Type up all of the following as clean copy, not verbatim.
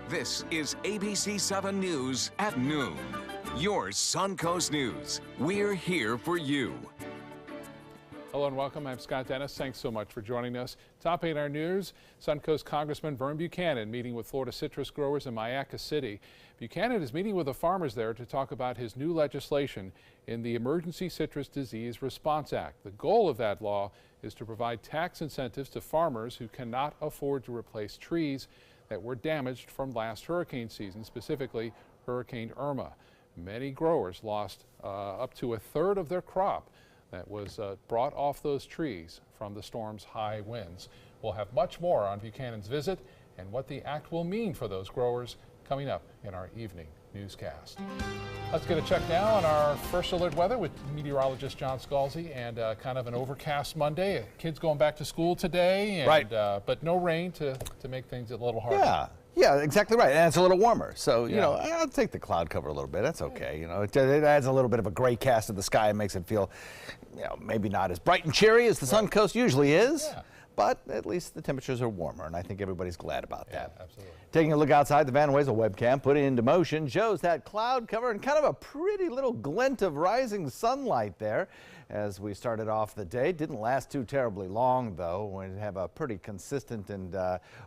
This is ABC 7 News at noon. Your Suncoast News. We're here for you. Hello and welcome. I'm Scott Dennis. Thanks so much for joining us. Topping our news, Suncoast Congressman Vern Buchanan meeting with Florida citrus growers in Mayaca City. Buchanan is meeting with the farmers there to talk about his new legislation in the Emergency Citrus Disease Response Act. The goal of that law is to provide tax incentives to farmers who cannot afford to replace trees that were damaged from last hurricane season, specifically Hurricane Irma. Many growers lost up to a third of their crop that was brought off those trees from the storm's high winds. We'll have much more on Buchanan's visit and what the act will mean for those growers coming up in our evening newscast. Let's get a check now on our first alert weather with meteorologist John Scalzi, and kind of an overcast Monday. Kids going back to school today, and, right. But no rain to make things a little harder. Yeah, exactly right. And it's a little warmer. So, you know, I'll take the cloud cover a little bit. That's okay. You know, it adds a little bit of a gray cast to the sky and makes it feel, you know, maybe not as bright and cheery as the Suncoast usually is. Yeah. But at least the temperatures are warmer, and I think everybody's glad about that. Absolutely. Taking a look outside, the Van Wezel webcam put it into motion shows that cloud cover and kind of a pretty little glint of rising sunlight there as we started off the day. Didn't last too terribly long, though. We have a pretty consistent and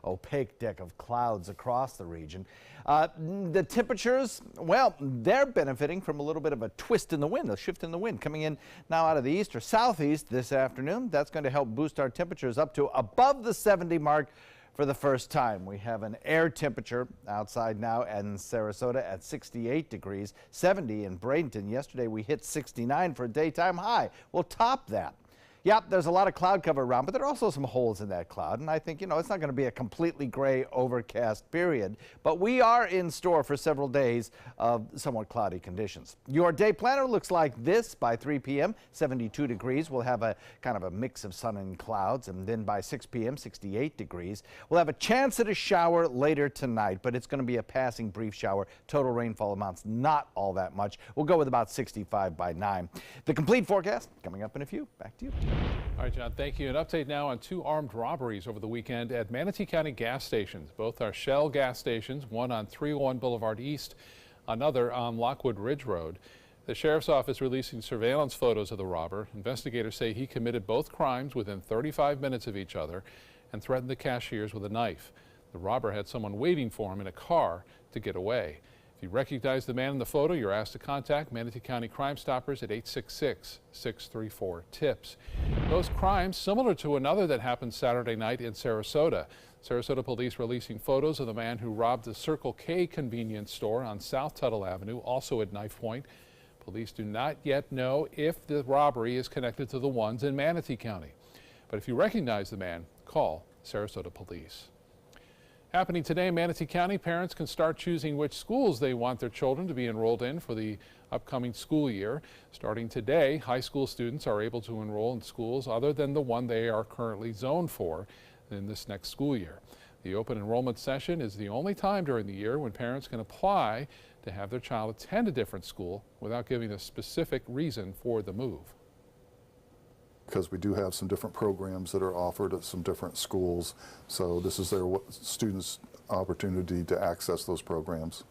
opaque deck of clouds across the region. The temperatures, well, they're benefiting from a little bit of a twist in the wind, a shift in the wind coming in now out of the east or southeast this afternoon. That's going to help boost our temperatures up to above the 70 mark for the first time. We have an air temperature outside now in Sarasota at 68 degrees, 70 in Bradenton. Yesterday we hit 69 for a daytime high. We'll top that. Yeah, there's a lot of cloud cover around, but there are also some holes in that cloud. And I think, you know, it's not going to be a completely gray overcast period, but we are in store for several days of somewhat cloudy conditions. Your day planner looks like this by 3 p.m., 72 degrees. We'll have a kind of a mix of sun and clouds. And then by 6 p.m., 68 degrees. We'll have a chance at a shower later tonight, but it's going to be a passing brief shower. Total rainfall amounts not all that much. We'll go with about 65 by 9. The complete forecast coming up in a few. Back to you. All right, John, thank you. An update now on 2 armed robberies over the weekend at Manatee County gas stations. Both are Shell gas stations, one on 301 Boulevard East, another on Lockwood Ridge Road. The sheriff's office releasing surveillance photos of the robber. Investigators say he committed both crimes within 35 minutes of each other and threatened the cashiers with a knife. The robber had someone waiting for him in a car to get away. If you recognize the man in the photo, you're asked to contact Manatee County Crime Stoppers at 866-634-TIPS. Those crimes, similar to another that happened Saturday night in Sarasota. Sarasota police releasing photos of the man who robbed the Circle K convenience store on South Tuttle Avenue, also at knife point. Police do not yet know if the robbery is connected to the ones in Manatee County. But if you recognize the man, call Sarasota Police. Happening today in Manatee County, parents can start choosing which schools they want their children to be enrolled in for the upcoming school year. Starting today, high school students are able to enroll in schools other than the one they are currently zoned for in this next school year. The open enrollment session is the only time during the year when parents can apply to have their child attend a different school without giving a specific reason for the move. Because we do have some different programs that are offered at some different schools. So this is their students' opportunity to access those programs.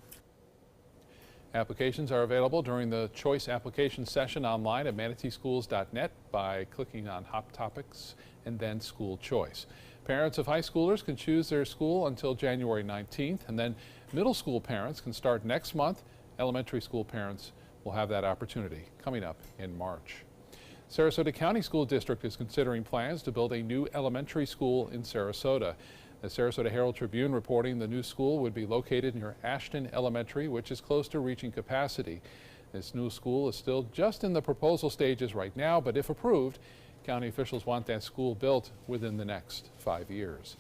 Applications are available during the choice application session online at manateeschools.net by clicking on Hot Topics and then School Choice. Parents of high schoolers can choose their school until January 19th, and then middle school parents can start next month. Elementary school parents will have that opportunity coming up in March. Sarasota County School District is considering plans to build a new elementary school in Sarasota. The Sarasota Herald Tribune reporting the new school would be located near Ashton Elementary, which is close to reaching capacity. This new school is still just in the proposal stages right now, but if approved, county officials want that school built within the next 5 years.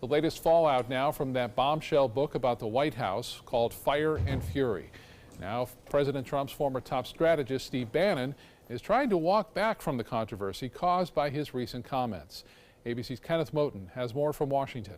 The latest fallout now from that bombshell book about the White House called Fire and Fury. Now, President Trump's former top strategist, Steve Bannon, is trying to walk back from the controversy caused by his recent comments. ABC's Kenneth Moten has more from Washington.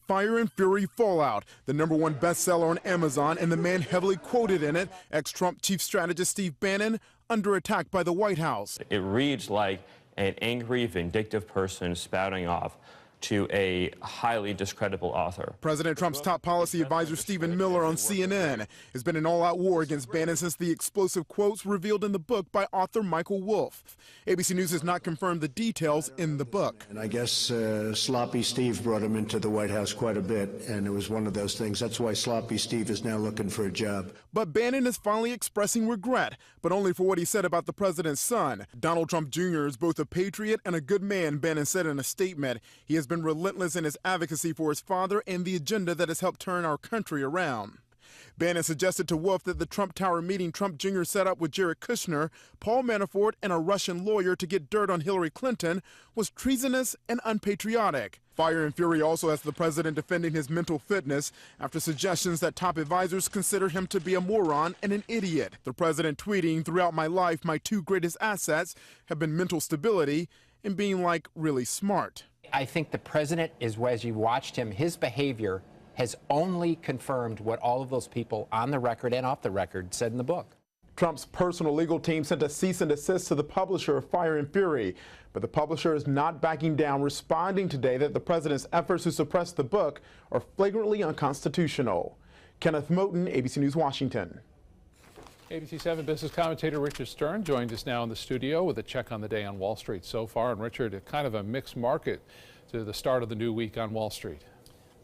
Fire and Fury Fallout, the #1 bestseller on Amazon and the man heavily quoted in it, ex-Trump chief strategist Steve Bannon, under attack by the White House. It reads like an angry, vindictive person spouting off to a highly discreditable author. President Trump's top policy advisor Stephen Miller on CNN has been an all-out war against Bannon since the explosive quotes revealed in the book by author Michael Wolff. ABC News has not confirmed the details in the book. And I guess Sloppy Steve brought him into the White House quite a bit, and it was one of those things. That's why Sloppy Steve is now looking for a job. But Bannon is finally expressing regret, but only for what he said about the president's son. Donald Trump Jr. is both a patriot and a good man, Bannon said in a statement. He has been relentless in his advocacy for his father and the agenda that has helped turn our country around. Bannon suggested to Wolff that the Trump Tower meeting Trump Jr. set up with Jared Kushner, Paul Manafort, and a Russian lawyer to get dirt on Hillary Clinton was treasonous and unpatriotic. Fire and Fury also has the president defending his mental fitness after suggestions that top advisors consider him to be a moron and an idiot. The president tweeting, "Throughout my life, my two greatest assets have been mental stability and being like really smart." I think the president is, as you watched him, his behavior has only confirmed what all of those people on the record and off the record said in the book. Trump's personal legal team sent a cease and desist to the publisher of Fire and Fury, but the publisher is not backing down, responding today that the president's efforts to suppress the book are flagrantly unconstitutional. Kenneth Moten, ABC News, Washington. ABC 7 business commentator Richard Stern joins us now in the studio with a check on the day on Wall Street so far. And Richard, kind of a mixed market to the start of the new week on Wall Street.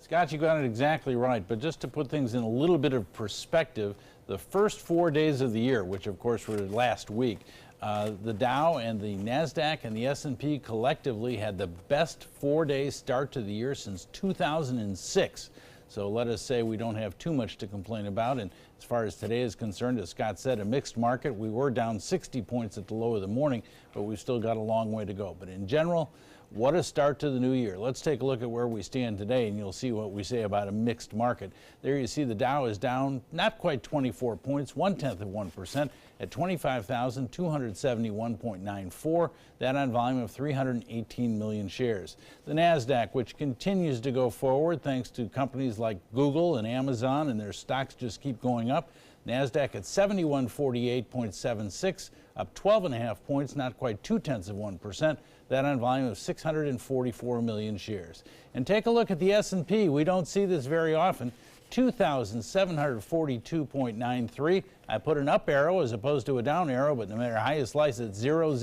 Scott, you got it exactly right. But just to put things in a little bit of perspective, the first 4 days of the year, which of course were last week, the Dow and the NASDAQ and the S&P collectively had the best 4-day start to the year since 2006. So let us say we don't have too much to complain about. And as far as today is concerned, as Scott said, a mixed market. We were down 60 points at the low of the morning, but we've still got a long way to go. But in general, what a start to the new year. Let's take a look at where we stand today, and you'll see what we say about a mixed market. There you see the Dow is down not quite 24 points, 0.1% at 25,271.94. That on volume of 318 million shares. The NASDAQ, which continues to go forward thanks to companies like Google and Amazon, and their stocks just keep going up. NASDAQ at 7148.76, up 12.5 points, not quite 0.2%. That on volume of 644 million shares. And take a look at the S&P. We don't see this very often. 2,742.93. I put an up arrow as opposed to a down arrow, but no matter how you slice it, 000 is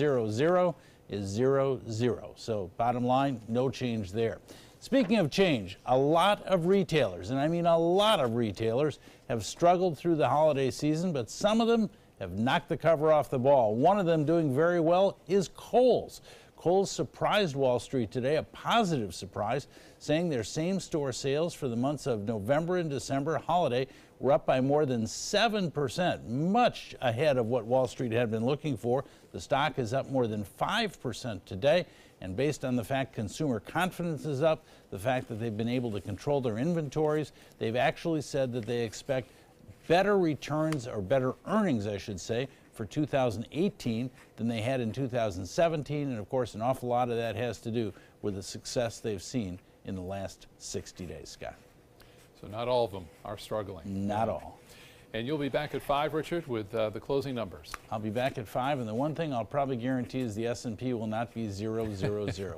0, 0. So bottom line, no change there. Speaking of change, a lot of retailers, and I mean a lot of retailers, have struggled through the holiday season, but some of them have knocked the cover off the ball. One of them doing very well is Kohl's. Kohl's surprised Wall Street today, a positive surprise, saying their same-store sales for the months of November and December holiday were up by more than 7%, much ahead of what Wall Street had been looking for. The stock is up more than 5% today, and based on the fact consumer confidence is up, the fact that they've been able to control their inventories, they've actually said that they expect better returns, or better earnings, I should say, for 2018 than they had in 2017, and of course an awful lot of that has to do with the success they've seen in the last 60 days, Scott. So not all of them are struggling. Not all. And you'll be back at 5, Richard, with the closing numbers. I'll be back at 5, and the one thing I'll probably guarantee is the S&P will not be 000.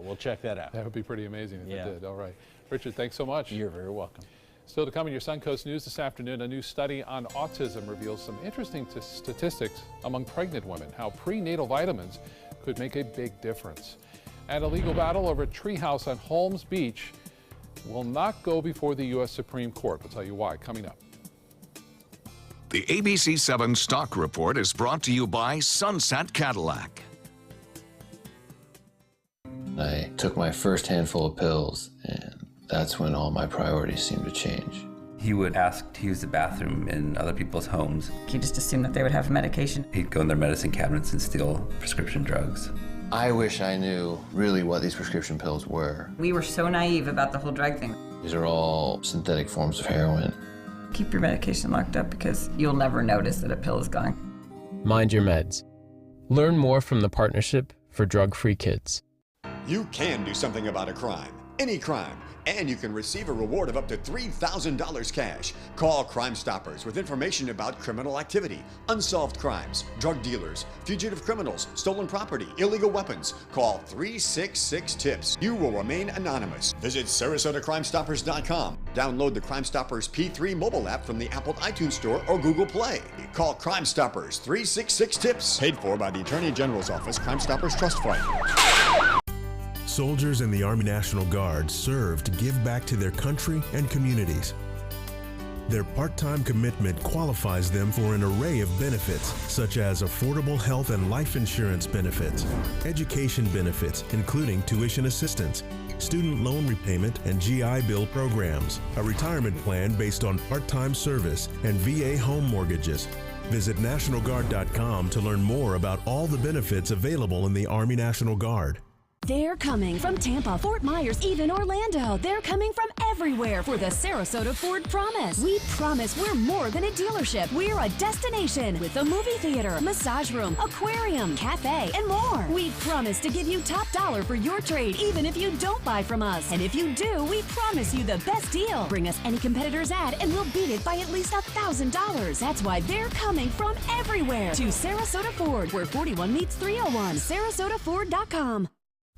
We'll check that out. That would be pretty amazing if it did. All right. Richard, thanks so much. You're very welcome. Still to come in your Suncoast News this afternoon, a new study on autism reveals some interesting statistics among pregnant women, how prenatal vitamins could make a big difference. And a legal battle over a treehouse on Holmes Beach will not go before the U.S. Supreme Court. We'll tell you why coming up. The ABC 7 Stock Report is brought to you by Sunset Cadillac. I took my first handful of pills, and that's when all my priorities seemed to change. He would ask to use the bathroom in other people's homes. He just assumed that they would have medication. He'd go in their medicine cabinets and steal prescription drugs. I wish I knew really what these prescription pills were. We were so naive about the whole drug thing. These are all synthetic forms of heroin. Keep your medication locked up because you'll never notice that a pill is gone. Mind your meds. Learn more from the Partnership for Drug-Free Kids. You can do something about a crime. any crime, and you can receive a reward of up to $3,000 cash. Call Crime Stoppers with information about criminal activity, unsolved crimes, drug dealers, fugitive criminals, stolen property, illegal weapons. Call 366-TIPS. You will remain anonymous. Visit SarasotaCrimeStoppers.com. Download the Crime Stoppers P3 mobile app from the Apple iTunes Store or Google Play. Call Crime Stoppers 366-TIPS. Paid for by the Attorney General's Office, Crime Stoppers Trust Fund. Soldiers in the Army National Guard serve to give back to their country and communities. Their part-time commitment qualifies them for an array of benefits, such as affordable health and life insurance benefits, education benefits, including tuition assistance, student loan repayment and GI Bill programs, a retirement plan based on part-time service, and VA home mortgages. Visit NationalGuard.com to learn more about all the benefits available in the Army National Guard. They're coming from Tampa, Fort Myers, even Orlando. They're coming from everywhere for the Sarasota Ford Promise. We promise we're more than a dealership. We're a destination with a movie theater, massage room, aquarium, cafe, and more. We promise to give you top dollar for your trade, even if you don't buy from us. And if you do, we promise you the best deal. Bring us any competitor's ad and we'll beat it by at least $1,000. That's why they're coming from everywhere to Sarasota Ford, where 41 meets 301. SarasotaFord.com.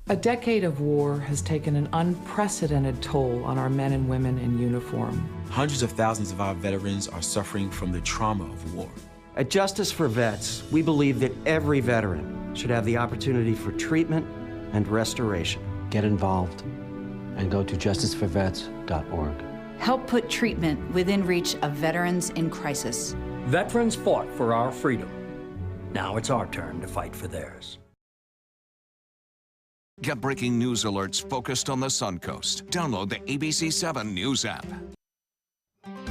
A decade of war has taken an unprecedented toll on our men and women in uniform. Hundreds of thousands of our veterans are suffering from the trauma of war. At Justice for Vets, we believe that every veteran should have the opportunity for treatment and restoration. Get involved and go to justiceforvets.org. Help put treatment within reach of veterans in crisis. Veterans fought for our freedom. Now it's our turn to fight for theirs. Get breaking news alerts focused on the Suncoast. Download the ABC7 News app.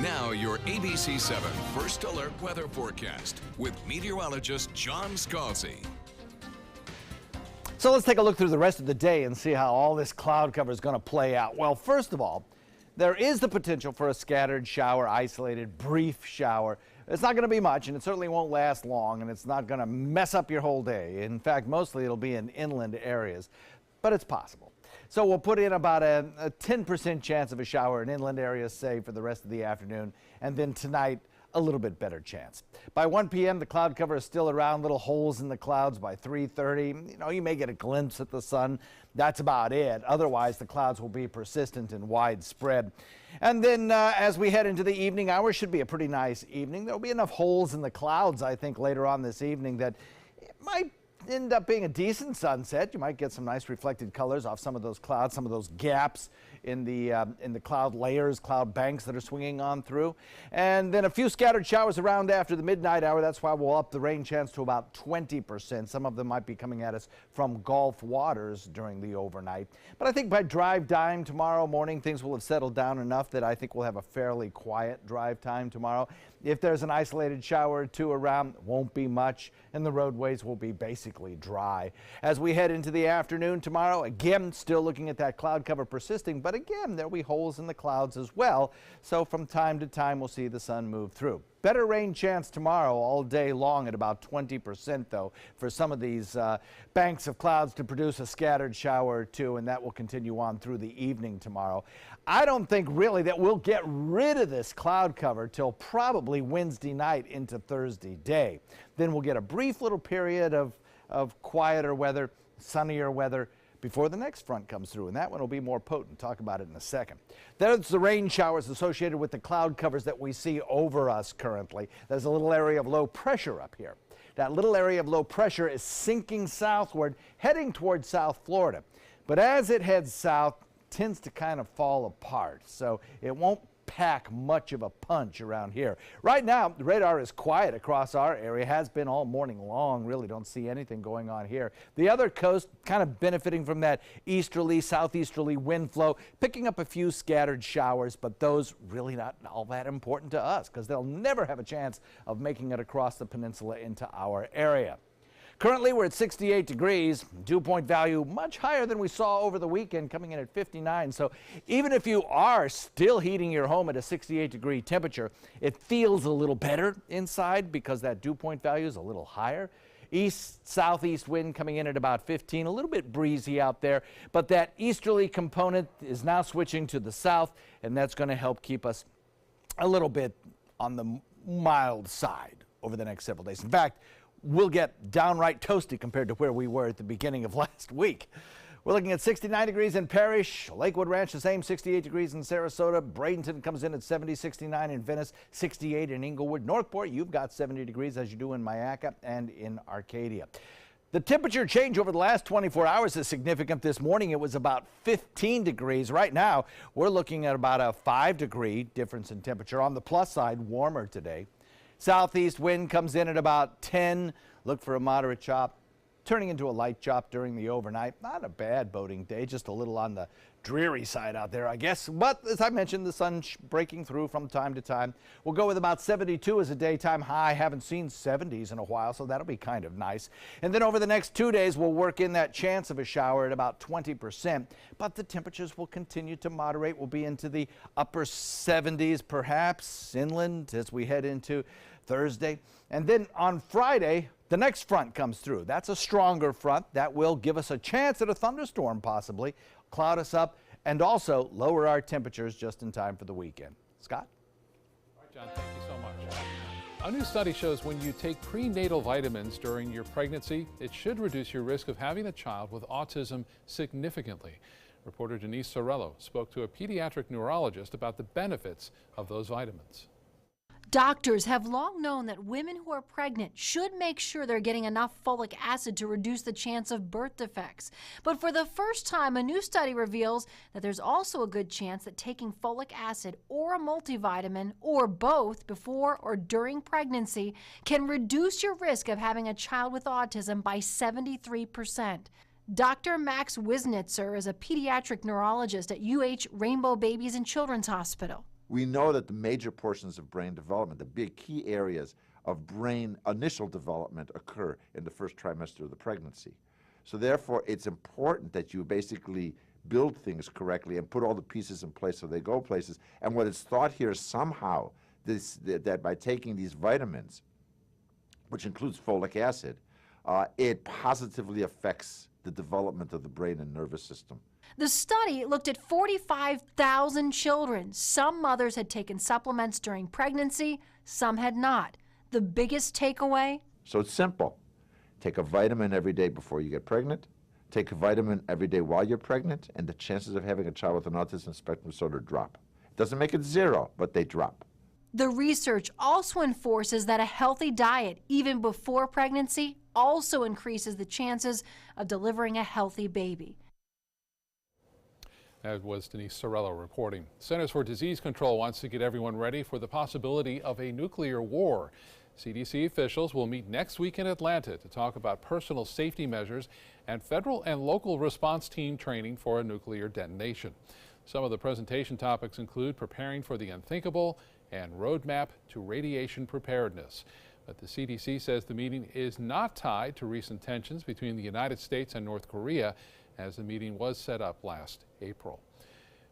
Now your ABC7 First Alert weather forecast with meteorologist John Scalzi. So let's take a look through the rest of the day and see how all this cloud cover is going to play out. Well, first of all, there is the potential for a scattered shower, isolated, brief shower. It's not going to be much, and it certainly won't last long, and it's not going to mess up your whole day. In fact, mostly it'll be in inland areas, but it's possible. So we'll put in about a 10% chance of a shower in inland areas, say, for the rest of the afternoon, and then tonight, a little bit better chance. By 1 p.m., the cloud cover is still around, little holes in the clouds. By 3:30, you may get a glimpse at the sun. That's about it. Otherwise, the clouds will be persistent and widespread. And then as we head into the evening hours, should be a pretty nice evening. There'll be enough holes in the clouds, I think, later on this evening that it might end up being a decent sunset. You might get some nice reflected colors off some of those clouds, some of those gaps in the cloud layers, cloud banks that are swinging on through. And then a few scattered showers around after the midnight hour. That's why we'll up the rain chance to about 20%. Some of them might be coming at us from Gulf waters during the overnight. But I think by drive time tomorrow morning, things will have settled down enough that I think we'll have a fairly quiet drive time tomorrow. If there's an isolated shower or two around, it won't be much, and the roadways will be basically dry. As we head into the afternoon tomorrow, again, still looking at that cloud cover persisting, but again, there'll be holes in the clouds as well. So from time to time, we'll see the sun move through. Better rain chance tomorrow all day long at about 20%, though, for some of these banks of clouds to produce a scattered shower or two, and that will continue on through the evening tomorrow. I don't think really that we'll get rid of this cloud cover till probably Wednesday night into Thursday day. Then we'll get a brief little period of quieter weather, sunnier weather, before the next front comes through, and that one will be more potent. Talk about it in a second. There's the rain showers associated with the cloud covers that we see over us currently. There's a little area of low pressure up here. That little area of low pressure is sinking southward, heading towards South Florida. But as it heads south, it tends to kind of fall apart, so it won't pack much of a punch around here. Right now, the radar is quiet across our area, has been all morning long. Really don't see anything going on here. The other coast kind of benefiting from that easterly, southeasterly wind flow, picking up a few scattered showers, but those really not all that important to us because they'll never have a chance of making it across the peninsula into our area. Currently, we're at 68 degrees, dew point value much higher than we saw over the weekend, coming in at 59. So even if you are still heating your home at a 68-degree temperature, it feels a little better inside because that dew point value is a little higher. East-southeast wind coming in at about 15, a little bit breezy out there, but that easterly component is now switching to the south, and that's going to help keep us a little bit on the mild side over the next several days. In fact, we'll get downright toasty compared to where we were at the beginning of last week. We're looking at 69 degrees in Parrish, Lakewood Ranch the same, 68 degrees in Sarasota. Bradenton comes in at 70, 69 in Venice, 68 in Inglewood. Northport, you've got 70 degrees as you do in Mayaca and in Arcadia. The temperature change over the last 24 hours is significant. This morning it was about 15 degrees. Right now we're looking at about a 5-degree difference in temperature. On the plus side, warmer today. Southeast wind comes in at about 10. Look for a moderate chop, turning into a light chop during the overnight. Not a bad boating day, just a little on the dreary side out there, I guess. But as I mentioned, the sun breaking through from time to time. We'll go with about 72 as a daytime high. Haven't seen 70s in a while, so that'll be kind of nice. And then over the next 2 days, we'll work in that chance of a shower at about 20%. But the temperatures will continue to moderate. We'll be into the upper 70s, perhaps inland as we head into Thursday. And then on Friday, the next front comes through. That's a stronger front that will give us a chance at a thunderstorm possibly, cloud us up, and also lower our temperatures just in time for the weekend. Scott? All right, John, thank you so much. A new study shows when you take prenatal vitamins during your pregnancy, it should reduce your risk of having a child with autism significantly. Reporter Denise Sorello spoke to a pediatric neurologist about the benefits of those vitamins. Doctors have long known that women who are pregnant should make sure they're getting enough folic acid to reduce the chance of birth defects. But for the first time, a new study reveals that there's also a good chance that taking folic acid or a multivitamin or both before or during pregnancy can reduce your risk of having a child with autism by 73%. Dr. Max Wisnitzer is a pediatric neurologist at UH Rainbow Babies and Children's Hospital. We know that the major portions of brain development, the big key areas of brain initial development, occur in the first trimester of the pregnancy. So therefore, it's important that you basically build things correctly and put all the pieces in place so they go places. And what is thought here is somehow that by taking these vitamins, which includes folic acid, it positively affects the development of the brain and nervous system. The study looked at 45,000 children. Some mothers had taken supplements during pregnancy, some had not. The biggest takeaway? So it's simple. Take a vitamin every day before you get pregnant, take a vitamin every day while you're pregnant, and the chances of having a child with an autism spectrum disorder drop. It doesn't make it zero, but they drop. The research also enforces that a healthy diet, even before pregnancy, also increases the chances of delivering a healthy baby. That was Denise Sorello reporting. Centers for Disease Control wants to get everyone ready for the possibility of a nuclear war. CDC officials will meet next week in Atlanta to talk about personal safety measures and federal and local response team training for a nuclear detonation. Some of the presentation topics include preparing for the unthinkable and roadmap to radiation preparedness. But the CDC says the meeting is not tied to recent tensions between the United States and North Korea, as the meeting was set up last April.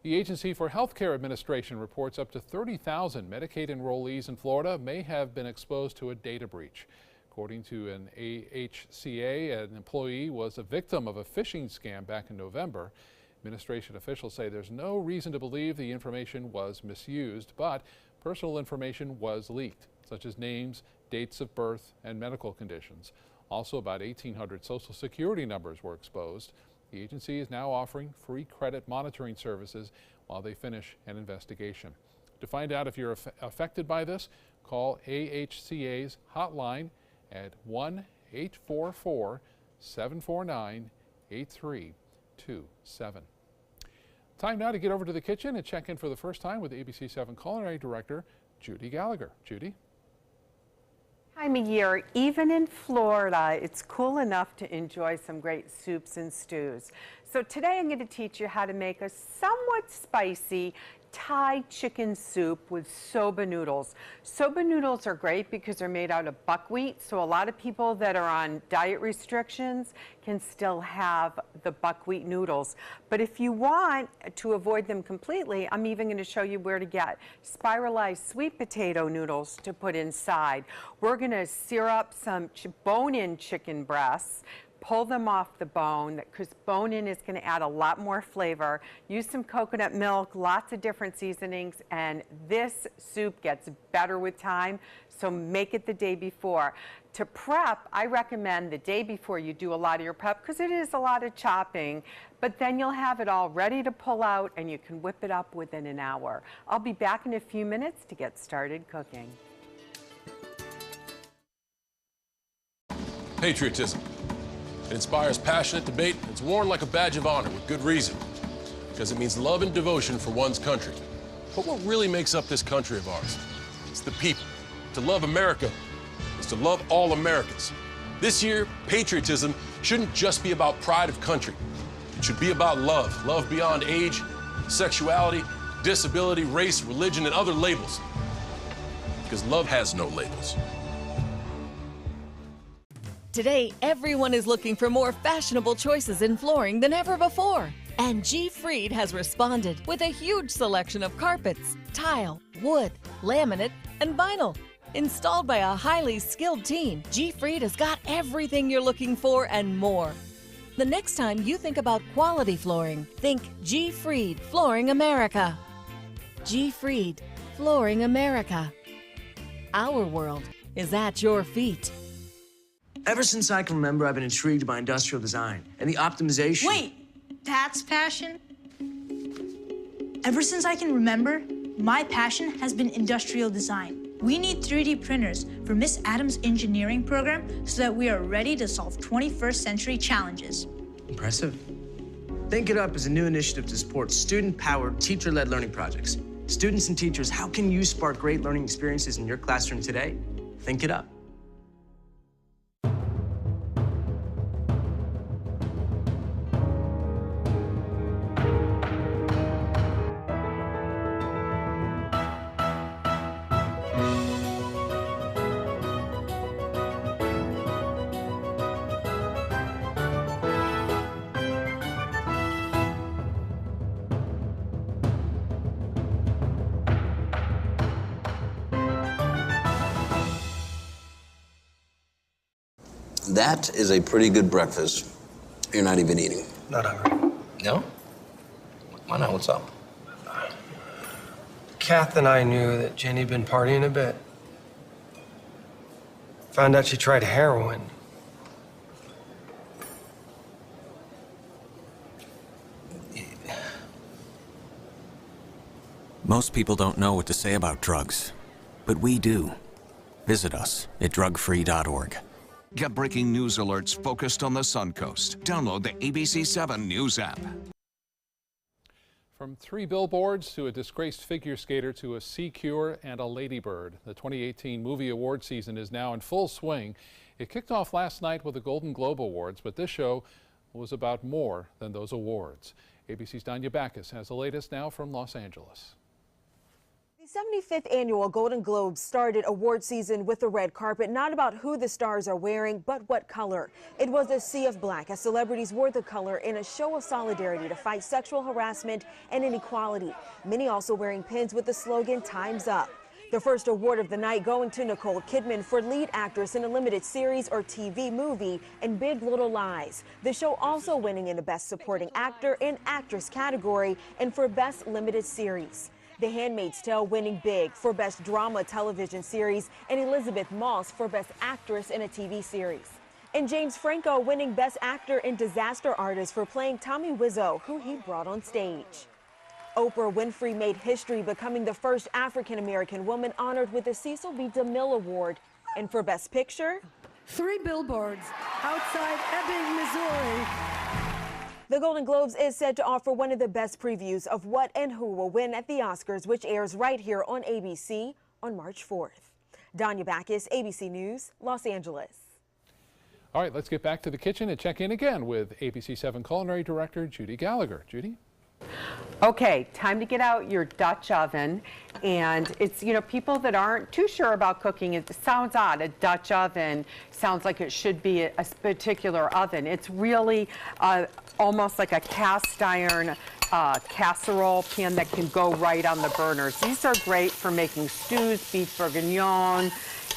The Agency for Healthcare Administration reports up to 30,000 Medicaid enrollees in Florida may have been exposed to a data breach. According to an AHCA, an employee was a victim of a phishing scam back in November. Administration officials say there's no reason to believe the information was misused, but personal information was leaked, such as names, dates of birth, and medical conditions. Also, about 1,800 Social Security numbers were exposed. The agency is now offering free credit monitoring services while they finish an investigation. To find out if you're affected by this, call AHCA's hotline at 1-844-749-8327. Time now to get over to the kitchen and check in for the first time with ABC 7 Culinary Director Judy Gallagher. Judy? Time of year, even in Florida, it's cool enough to enjoy some great soups and stews. So today I'm going to teach you how to make a somewhat spicy Thai chicken soup with soba noodles. Soba noodles are great because they're made out of buckwheat, so a lot of people that are on diet restrictions can still have the buckwheat noodles. But if you want to avoid them completely, I'm even going to show you where to get spiralized sweet potato noodles to put inside. We're going to sear up some bone-in chicken breasts, pull them off the bone, because bone-in is going to add a lot more flavor. Use some coconut milk, lots of different seasonings, and this soup gets better with time, so make it the day before. To prep, I recommend the day before you do a lot of your prep, because it is a lot of chopping, but then you'll have it all ready to pull out and you can whip it up within an hour. I'll be back in a few minutes to get started cooking. Patriotism. It inspires passionate debate. It's worn like a badge of honor with good reason, because it means love and devotion for one's country. But what really makes up this country of ours? It's the people. To love America is to love all Americans. This year, patriotism shouldn't just be about pride of country. It should be about love. Love beyond age, sexuality, disability, race, religion, and other labels. Because love has no labels. Today, everyone is looking for more fashionable choices in flooring than ever before. And G. Fried has responded with a huge selection of carpets, tile, wood, laminate, and vinyl. Installed by a highly skilled team, G. Fried has got everything you're looking for and more. The next time you think about quality flooring, think G. Fried Flooring America. G. Fried Flooring America. Our world is at your feet. Ever since I can remember, I've been intrigued by industrial design and the optimization. Wait, that's passion? Ever since I can remember, my passion has been industrial design. We need 3D printers for Miss Adams' engineering program so that we are ready to solve 21st century challenges. Impressive. Think It Up is a new initiative to support student-powered, teacher-led learning projects. Students and teachers, how can you spark great learning experiences in your classroom today? Think It Up. That is a pretty good breakfast. You're not even eating. Not hungry. No? Why not? What's up? Kath and I knew that Jenny'd been partying a bit. Found out she tried heroin. Most people don't know what to say about drugs, but we do. Visit us at drugfree.org. Get breaking news alerts focused on the Suncoast. Download the ABC7 News app. From 3 billboards to a disgraced figure skater to a sea cure and a ladybird, the 2018 Movie Award season is now in full swing. It kicked off last night with the Golden Globe Awards, but this show was about more than those awards. ABC's Danya Backus has the latest now from Los Angeles. The 75th annual Golden Globes started award season with the red carpet, not about who the stars are wearing, but what color. It was a sea of black as celebrities wore the color in a show of solidarity to fight sexual harassment and inequality. Many also wearing pins with the slogan, "Time's Up." The first award of the night going to Nicole Kidman for lead actress in a limited series or TV movie in Big Little Lies. The show also winning in the Best Supporting Actor and Actress category and for Best Limited Series. The Handmaid's Tale winning big for Best Drama Television Series and Elizabeth Moss for Best Actress in a TV Series. And James Franco winning Best Actor and Disaster Artist for playing Tommy Wiseau, who he brought on stage. Oprah Winfrey made history becoming the first African-American woman honored with the Cecil B. DeMille Award. And for Best Picture, 3 billboards outside Ebbing, Missouri. The Golden Globes is said to offer one of the best previews of what and who will win at the Oscars, which airs right here on ABC on March 4th. Danya Backus, ABC News, Los Angeles. All right, let's get back to the kitchen and check in again with ABC7 Culinary Director Judy Gallagher. Judy? Okay, time to get out your Dutch oven. And it's, you know, people that aren't too sure about cooking, it sounds odd. A Dutch oven sounds like it should be a particular oven. It's really almost like a cast iron casserole pan that can go right on the burners. These are great for making stews, beef bourguignon,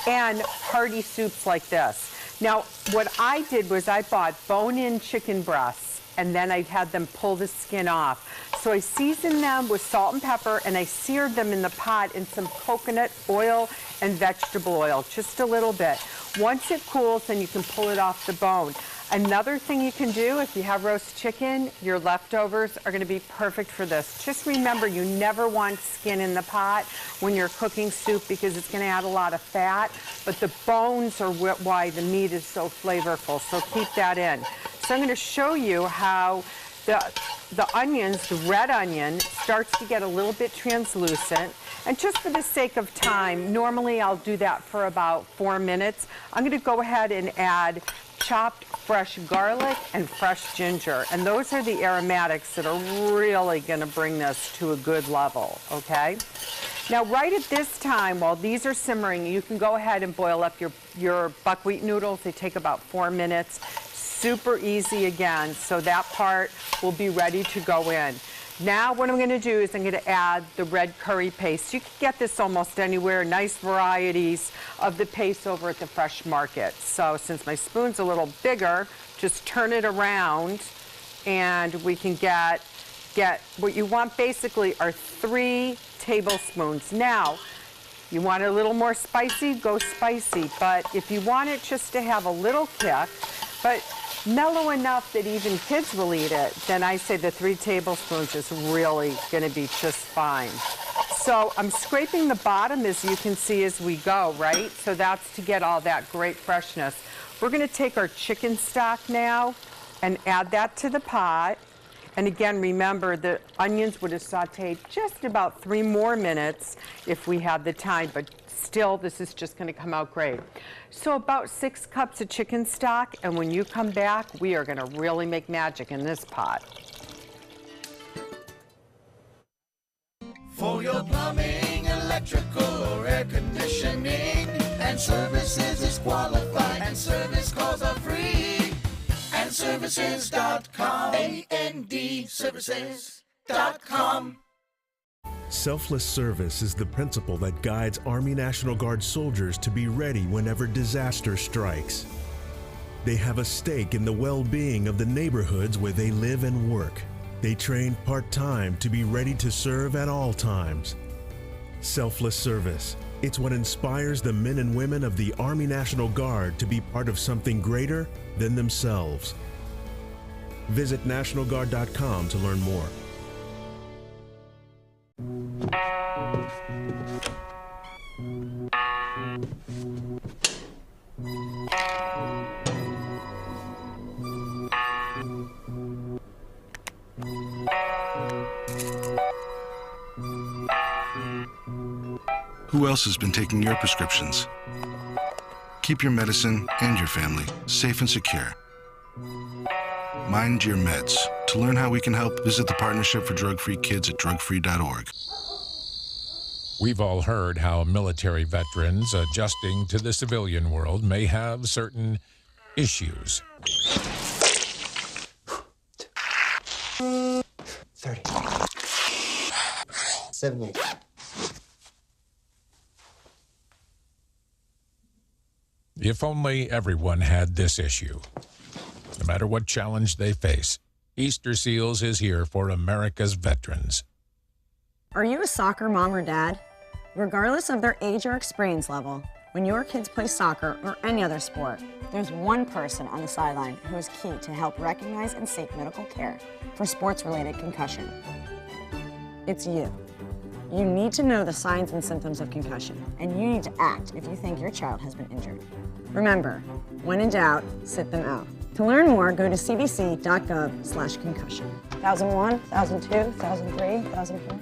and hearty soups like this. Now, what I did was I bought bone-in chicken breasts, and then I had them pull the skin off. So I seasoned them with salt and pepper, and I seared them in the pot in some coconut oil and vegetable oil, just a little bit. Once it cools, then you can pull it off the bone. Another thing you can do, if you have roast chicken, your leftovers are going to be perfect for this. Just remember, you never want skin in the pot when you're cooking soup because it's going to add a lot of fat, but the bones are why the meat is so flavorful, so keep that in. So I'm going to show you how the onions, the red onion, starts to get a little bit translucent. And just for the sake of time, normally I'll do that for about 4 minutes. I'm going to go ahead and add chopped fresh garlic and fresh ginger. And those are the aromatics that are really going to bring this to a good level, okay? Now, right at this time, while these are simmering, you can go ahead and boil up your buckwheat noodles. They take about 4 minutes. Super easy again, so that part will be ready to go in. Now what I'm going to do is I'm going to add the red curry paste. You can get this almost anywhere, nice varieties of the paste over at the Fresh Market. So since my spoon's a little bigger, just turn it around and we can get what you want basically are 3 tablespoons. Now, you want it a little more spicy, go spicy, but if you want it just to have a little kick, but mellow enough that even kids will eat it, then I say the 3 tablespoons is really going to be just fine. So I'm scraping the bottom, as you can see, as we go, right? So that's to get all that great freshness. We're going to take our chicken stock now and add that to the pot. And again, remember, the onions would have sauteed just about 3 more minutes if we had the time, but still, this is just going to come out great. So about 6 cups of chicken stock, and when you come back, we are going to really make magic in this pot. For your plumbing, electrical, or air conditioning, and services is qualified, and service calls are free. AndServices.com, AndServices.com. Selfless service is the principle that guides Army National Guard soldiers to be ready whenever disaster strikes. They have a stake in the well-being of the neighborhoods where they live and work. They train part-time to be ready to serve at all times. Selfless service. It's what inspires the men and women of the Army National Guard to be part of something greater than themselves. Visit NationalGuard.com to learn more. Who else has been taking your prescriptions? Keep your medicine and your family safe and secure. Mind Your Meds. To learn how we can help, visit the Partnership for Drug-Free Kids at drugfree.org. We've all heard how military veterans adjusting to the civilian world may have certain issues. 30. 70. If only everyone had this issue. No matter what challenge they face, Easter Seals is here for America's veterans. Are you a soccer mom or dad? Regardless of their age or experience level, when your kids play soccer or any other sport, there's one person on the sideline who is key to help recognize and seek medical care for sports-related concussion. It's you. You need to know the signs and symptoms of concussion, and you need to act if you think your child has been injured. Remember, when in doubt, sit them out. To learn more, go to cdc.gov/concussion. 1001, 1002, 1003, 1004.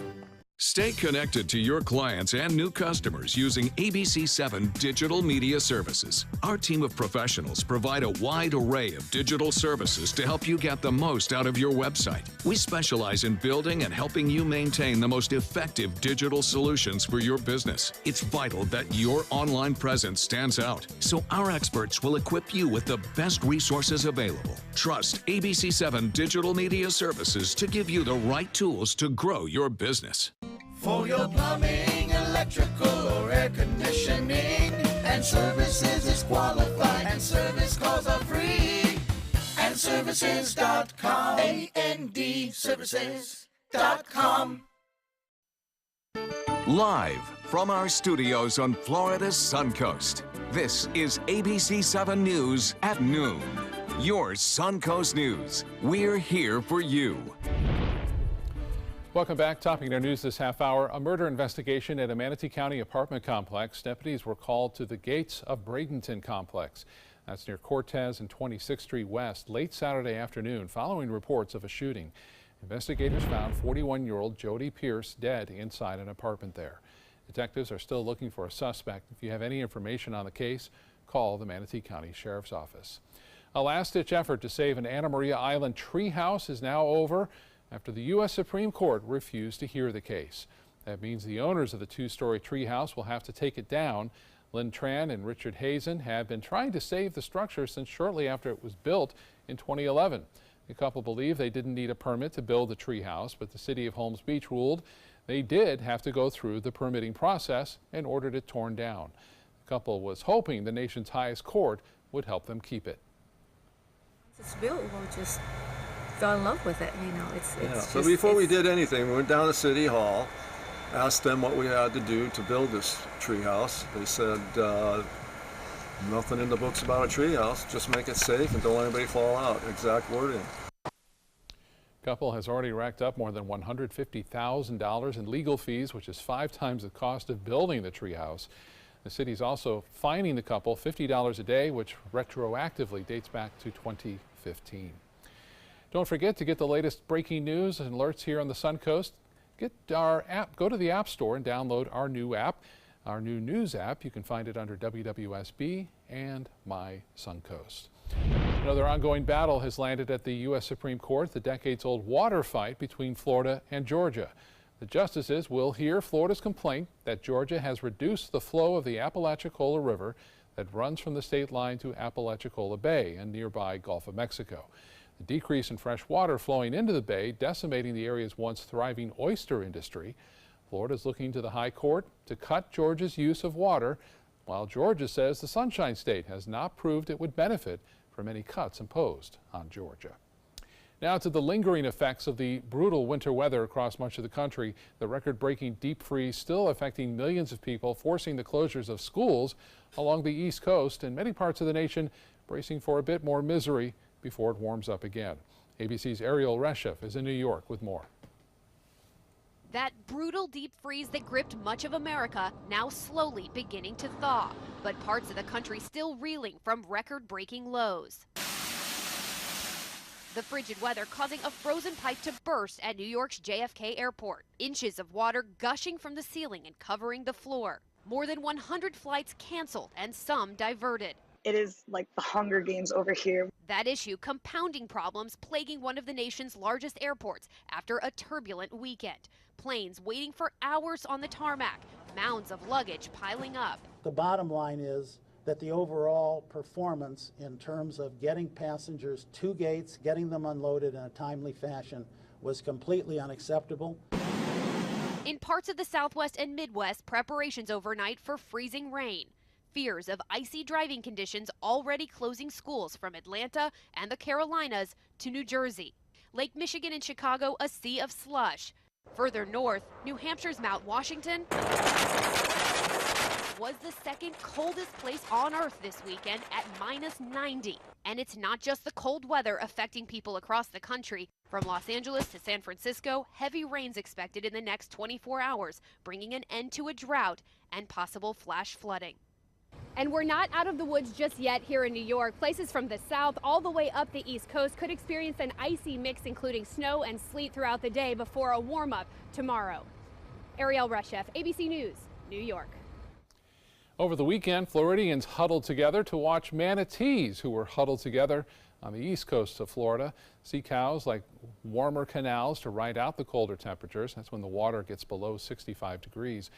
Stay connected to your clients and new customers using ABC7 Digital Media Services. Our team of professionals provide a wide array of digital services to help you get the most out of your website. We specialize in building and helping you maintain the most effective digital solutions for your business. It's vital that your online presence stands out, so our experts will equip you with the best resources available. Trust ABC7 Digital Media Services to give you the right tools to grow your business. For your plumbing, electrical, or air conditioning, and services is qualified, and service calls are free. And services.com, ANDservices.com. Live from our studios on Florida's Suncoast, this is ABC7 News at noon. Your Suncoast News. We're here for you. Welcome back. Topping our news this half hour, a murder investigation at a Manatee County apartment complex. Deputies were called to the gates of Bradenton complex. That's near Cortez and 26th Street West late Saturday afternoon following reports of a shooting. Investigators found 41-year-old Jody Pierce dead inside an apartment there. Detectives are still looking for a suspect. If you have any information on the case, call the Manatee County Sheriff's Office. A last-ditch effort to save an Anna Maria Island treehouse is now over after the U.S. Supreme Court refused to hear the case. That means the owners of the two-story treehouse will have to take it down. Lynn Tran and Richard Hazen have been trying to save the structure since shortly after it was built in 2011. The couple believe they didn't need a permit to build the treehouse, but the city of Holmes Beach ruled they did have to go through the permitting process and ordered it torn down. The couple was hoping the nation's highest court would help them keep it. Once it's built, we'll just fell in love with it, you know. So before we did anything, we went down to City Hall, asked them what we had to do to build this treehouse. They said, nothing in the books about a treehouse, just make it safe and don't let anybody fall out. Exact wording. Couple has already racked up more than $150,000 in legal fees, which is 5 times the cost of building the treehouse. The city's also fining the couple $50 a day, which retroactively dates back to 2015. Don't forget to get the latest breaking news and alerts here on the Suncoast. Get our app, go to the App Store and download our new app, our new news app. You can find it under WWSB and My Suncoast. Another ongoing battle has landed at the U.S. Supreme Court, the decades-old water fight between Florida and Georgia. The justices will hear Florida's complaint that Georgia has reduced the flow of the Apalachicola River that runs from the state line to Apalachicola Bay and nearby Gulf of Mexico. The decrease in fresh water flowing into the bay, decimating the area's once thriving oyster industry. Florida is looking to the High Court to cut Georgia's use of water, while Georgia says the Sunshine State has not proved it would benefit from any cuts imposed on Georgia. Now to the lingering effects of the brutal winter weather across much of the country. The record-breaking deep freeze still affecting millions of people, forcing the closures of schools along the East Coast and many parts of the nation bracing for a bit more misery before it warms up again. ABC's Ariel Reshef is in New York with more. That brutal deep freeze that gripped much of America now slowly beginning to thaw, but parts of the country still reeling from record-breaking lows. The frigid weather causing a frozen pipe to burst at New York's JFK Airport. Inches of water gushing from the ceiling and covering the floor. More than 100 flights canceled and some diverted. It is like the Hunger Games over here. That issue compounding problems plaguing one of the nation's largest airports after a turbulent weekend. Planes waiting for hours on the tarmac, mounds of luggage piling up. The bottom line is that the overall performance in terms of getting passengers to gates, getting them unloaded in a timely fashion, was completely unacceptable. In parts of the Southwest and Midwest, preparations overnight for freezing rain. Fears of icy driving conditions already closing schools from Atlanta and the Carolinas to New Jersey. Lake Michigan and Chicago, a sea of slush. Further north, New Hampshire's Mount Washington was the second coldest place on Earth this weekend at -90. And it's not just the cold weather affecting people across the country. From Los Angeles to San Francisco, heavy rains expected in the next 24 hours, bringing an end to a drought and possible flash flooding. And we're not out of the woods just yet here in New York. Places from the south all the way up the East Coast could experience an icy mix, including snow and sleet throughout the day before a warm-up tomorrow. Ariel Reshef, ABC News, New York. Over the weekend, Floridians huddled together to watch manatees who were huddled together on the east coast of Florida. Sea cows like warmer canals to ride out the colder temperatures. That's when the water gets below 65 degrees.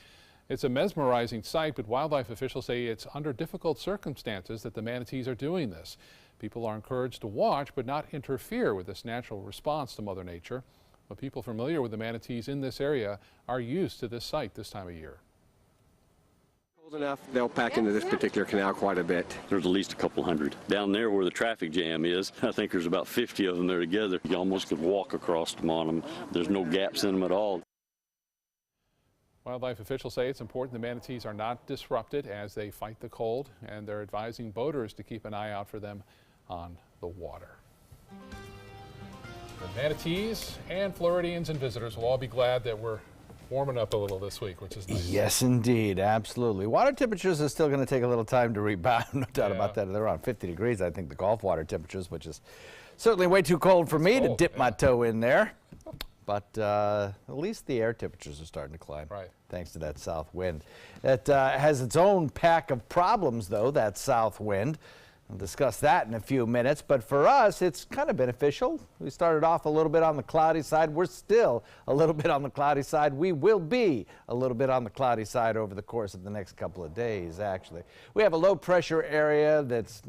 It's a mesmerizing sight, but wildlife officials say it's under difficult circumstances that the manatees are doing this. People are encouraged to watch but not interfere with this natural response to Mother Nature. But people familiar with the manatees in this area are used to this sight this time of year. Cold enough, they'll pack into this particular canal quite a bit. There's at least a couple hundred. Down there where the traffic jam is, I think there's about 50 of them there together. You almost could walk across them on them. There's no gaps in them at all. Wildlife officials say it's important the manatees are not disrupted as they fight the cold, and they're advising boaters to keep an eye out for them on the water. The manatees and Floridians and visitors will all be glad that we're warming up a little this week, which is nice. Yes, indeed. Absolutely. Water temperatures are still going to take a little time to rebound. No doubt about that. They're around 50 degrees, I think, the Gulf water temperatures, which is certainly way too cold for me to dip my toe in there. But at least the air temperatures are starting to climb, thanks to that south wind. It has its own pack of problems, though, that south wind. We'll discuss that in a few minutes, but for us, it's kind of beneficial. We started off a little bit on the cloudy side. We're still a little bit on the cloudy side. We will be a little bit on the cloudy side over the course of the next couple of days, actually. We have a low pressure area that's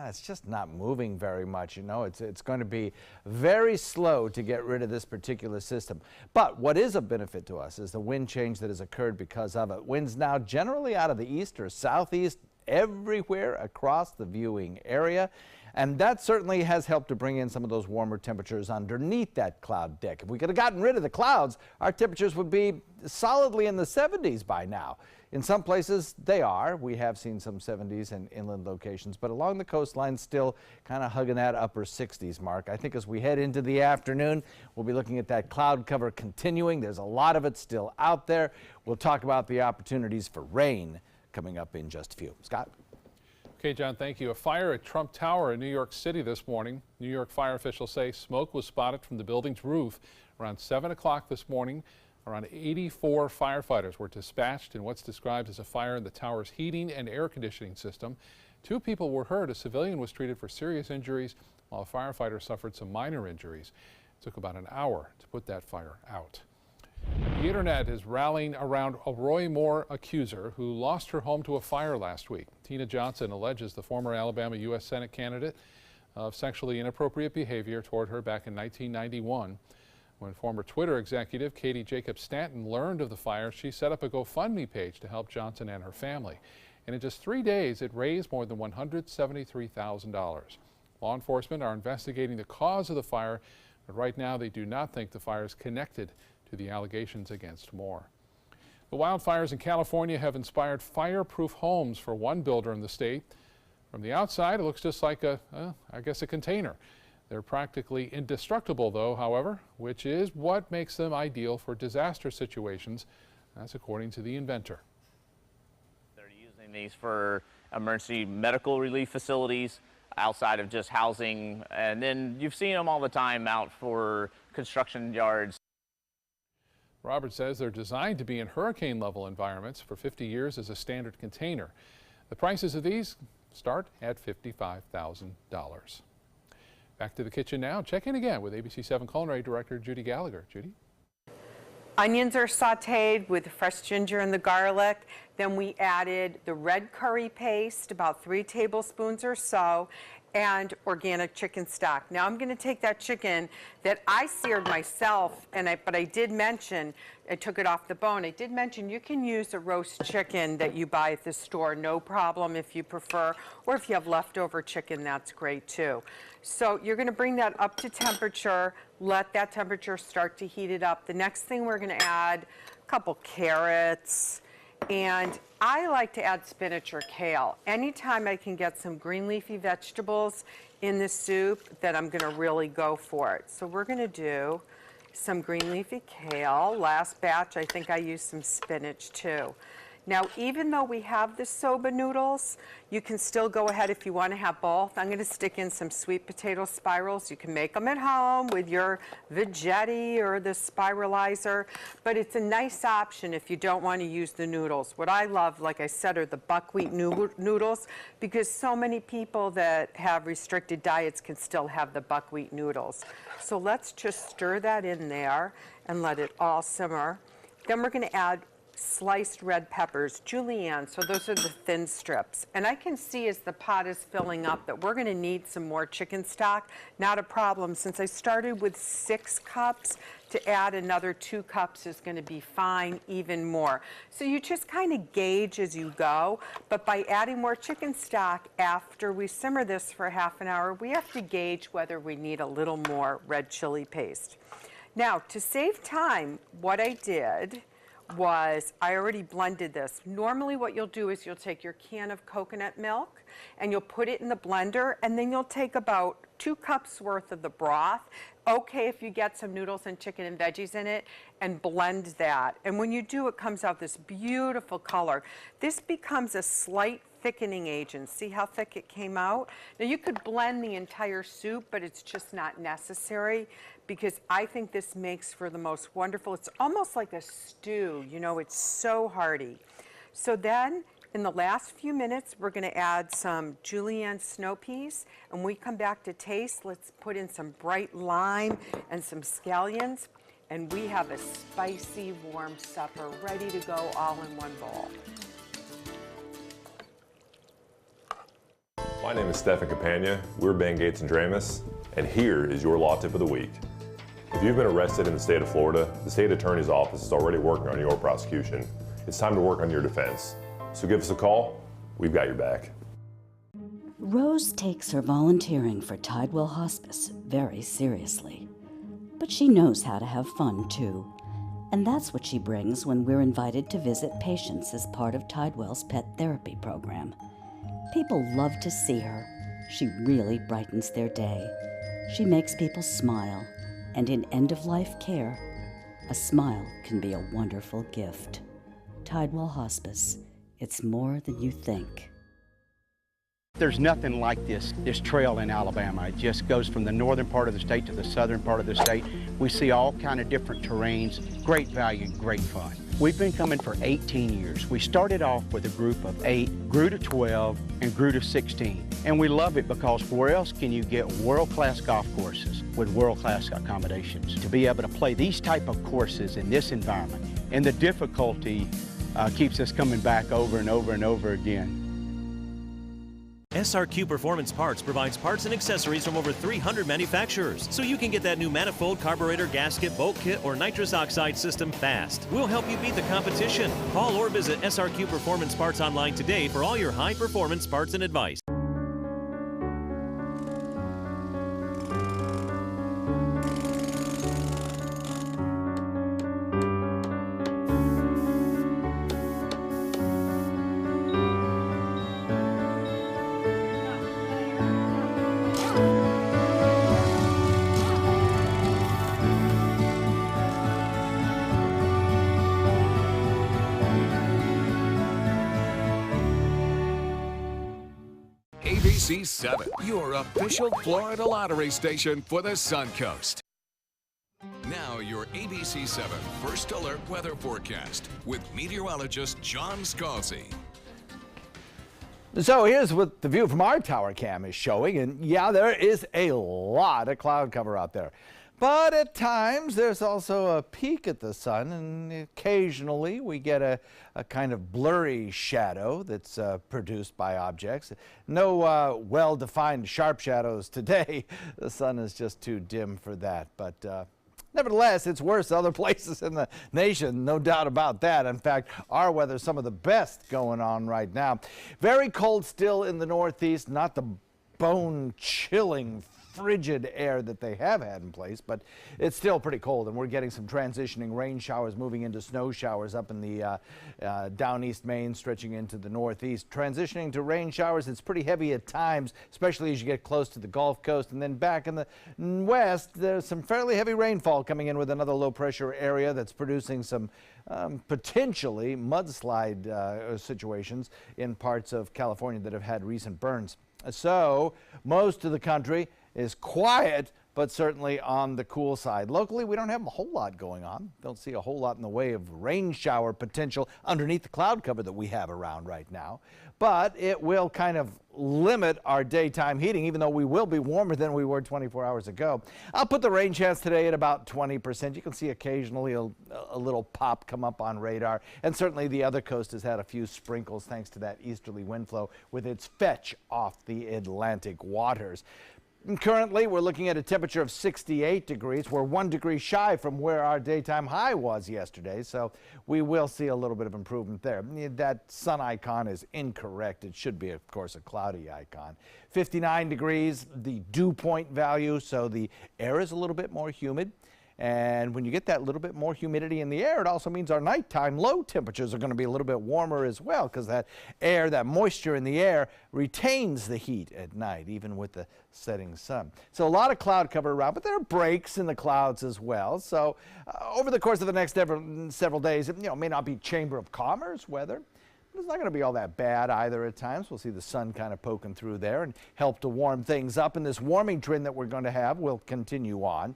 it's just not moving very much. You know, it's going to be very slow to get rid of this particular system. But what is a benefit to us is the wind change that has occurred because of it. Winds now generally out of the east or southeast everywhere across the viewing area, and that certainly has helped to bring in some of those warmer temperatures underneath that cloud deck. If we could have gotten rid of the clouds, our temperatures would be solidly in the 70s by now. In some places they are. We have seen some 70s in inland locations, but along the coastline still kind of hugging that upper 60s mark. I think as we head into the afternoon, we'll be looking at that cloud cover continuing. There's a lot of it still out there. We'll talk about the opportunities for rain coming up in just a few. Scott? Okay, John, thank you. A fire at Trump Tower in New York City this morning. New York fire officials say smoke was spotted from the building's roof around 7 o'clock this morning. Around 84 firefighters were dispatched in what's described as a fire in the tower's heating and air conditioning system. 2 people were hurt. A civilian was treated for serious injuries, while a firefighter suffered some minor injuries. It took about an hour to put that fire out. The internet is rallying around a Roy Moore accuser who lost her home to a fire last week. Tina Johnson alleges the former Alabama U.S. Senate candidate of sexually inappropriate behavior toward her back in 1991. When former Twitter executive Katie Jacobs Stanton learned of the fire, she set up a GoFundMe page to help Johnson and her family. And in just 3 days, it raised more than $173,000. Law enforcement are investigating the cause of the fire, but right now they do not think the fire is connected to the allegations against Moore. The wildfires in California have inspired fireproof homes for one builder in the state. From the outside, it looks just like a container. They're practically indestructible though, however, which is what makes them ideal for disaster situations. That's according to the inventor. They're using these for emergency medical relief facilities outside of just housing, and then you've seen them all the time out for construction yards. Robert says they're designed to be in hurricane-level environments for 50 years as a standard container. The prices of these start at $55,000. Back to the kitchen now. Check in again with ABC 7 Culinary Director Judy Gallagher. Judy? Onions are sauteed with the fresh ginger and the garlic. Then we added the red curry paste, about 3 tablespoons or so, and organic chicken stock. Now I'm going to take that chicken that I seared myself, but I did mention, I took it off the bone. I did mention you can use a roast chicken that you buy at the store, no problem if you prefer, or if you have leftover chicken, that's great too. So you're going to bring that up to temperature, let that temperature start to heat it up. The next thing we're going to add a couple carrots, and I like to add spinach or kale. Anytime I can get some green leafy vegetables in the soup, then I'm going to really go for it. So we're going to do some green leafy kale. Last batch, I think I used some spinach too. Now, even though we have the soba noodles, you can still go ahead if you want to have both. I'm going to stick in some sweet potato spirals. You can make them at home with your Vegetti or the spiralizer, but it's a nice option if you don't want to use the noodles. What I love, like I said, are the buckwheat noodles, because so many people that have restricted diets can still have the buckwheat noodles. So let's just stir that in there and let it all simmer. Then we're going to add sliced red peppers, julienne, so those are the thin strips. And I can see as the pot is filling up that we're going to need some more chicken stock. Not a problem. Since I started with 6 cups, to add another 2 cups is going to be fine, even more. So you just kind of gauge as you go, but by adding more chicken stock after we simmer this for half an hour, we have to gauge whether we need a little more red chili paste. Now, to save time, what I did was I already blended this. Normally what you'll do is you'll take your can of coconut milk and you'll put it in the blender, and then you'll take about 2 cups worth of the broth. Okay, if you get some noodles and chicken and veggies in it, and blend that. And when you do, it comes out this beautiful color. This becomes a slight thickening agent. See how thick it came out? Now you could blend the entire soup, but it's just not necessary, because I think this makes for the most wonderful, it's almost like a stew, you know, it's so hearty. So then, in the last few minutes, we're gonna add some julienne snow peas, and when we come back to taste, let's put in some bright lime and some scallions, and we have a spicy, warm supper ready to go all in one bowl. My name is Stephen Campagna. We're Ben Gates and Dramus, and here is your law tip of the week. If you've been arrested in the state of Florida, the state attorney's office is already working on your prosecution. It's time to work on your defense. So give us a call. We've got your back. Rose takes her volunteering for Tidewell Hospice very seriously. But she knows how to have fun, too. And that's what she brings when we're invited to visit patients as part of Tidewell's pet therapy program. People love to see her. She really brightens their day. She makes people smile. And in end-of-life care, a smile can be a wonderful gift. Tidewell Hospice. It's more than you think. There's nothing like this trail in Alabama. It just goes from the northern part of the state to the southern part of the state. We see all kind of different terrains, great value, great fun. We've been coming for 18 years. We started off with a group of 8, grew to 12, and grew to 16. And we love it because where else can you get world-class golf courses with world-class accommodations? To be able to play these type of courses in this environment, and the difficulty keeps us coming back over and over and over again. SRQ Performance Parts provides parts and accessories from over 300 manufacturers, so you can get that new manifold, carburetor, gasket, bolt kit, or nitrous oxide system fast. We'll help you beat the competition. Call or visit SRQ Performance Parts online today for all your high-performance parts and advice. ABC 7, your official Florida lottery station for the Suncoast. Now your ABC 7 First Alert weather forecast with meteorologist John Scalzi. So here's what the view from our tower cam is showing, and yeah, there is a lot of cloud cover out there. But at times there's also a peek at the sun, and occasionally we get a kind of blurry shadow that's produced by objects. No well-defined sharp shadows today. The sun is just too dim for that. But nevertheless, it's worse other places in the nation, no doubt about that. In fact, our weather's some of the best going on right now. Very cold still in the Northeast, not the bone-chilling frigid air that they have had in place, but it's still pretty cold, and we're getting some transitioning rain showers moving into snow showers up in the down East Maine, stretching into the northeast. Transitioning to rain showers, it's pretty heavy at times, especially as you get close to the Gulf Coast, and then back in the west, there's some fairly heavy rainfall coming in with another low pressure area that's producing some potentially mudslide situations in parts of California that have had recent burns. So most of the country is quiet, but certainly on the cool side. Locally, we don't have a whole lot going on. Don't see a whole lot in the way of rain shower potential underneath the cloud cover that we have around right now. But it will kind of limit our daytime heating, even though we will be warmer than we were 24 hours ago. I'll put the rain chance today at about 20%. You can see occasionally a little pop come up on radar. And certainly the other coast has had a few sprinkles thanks to that easterly wind flow with its fetch off the Atlantic waters. And currently, we're looking at a temperature of 68 degrees. We're 1 degree shy from where our daytime high was yesterday, so we will see a little bit of improvement there. That sun icon is incorrect. It should be, of course, a cloudy icon. 59 degrees, the dew point value, so the air is a little bit more humid. And when you get that little bit more humidity in the air, it also means our nighttime low temperatures are going to be a little bit warmer as well, because that air, that moisture in the air retains the heat at night, even with the setting sun. So a lot of cloud cover around, but there are breaks in the clouds as well. So over the course of the next several days, it may not be Chamber of Commerce weather. It's not going to be all that bad either at times. We'll see the sun kind of poking through there and help to warm things up. And this warming trend that we're going to have will continue on.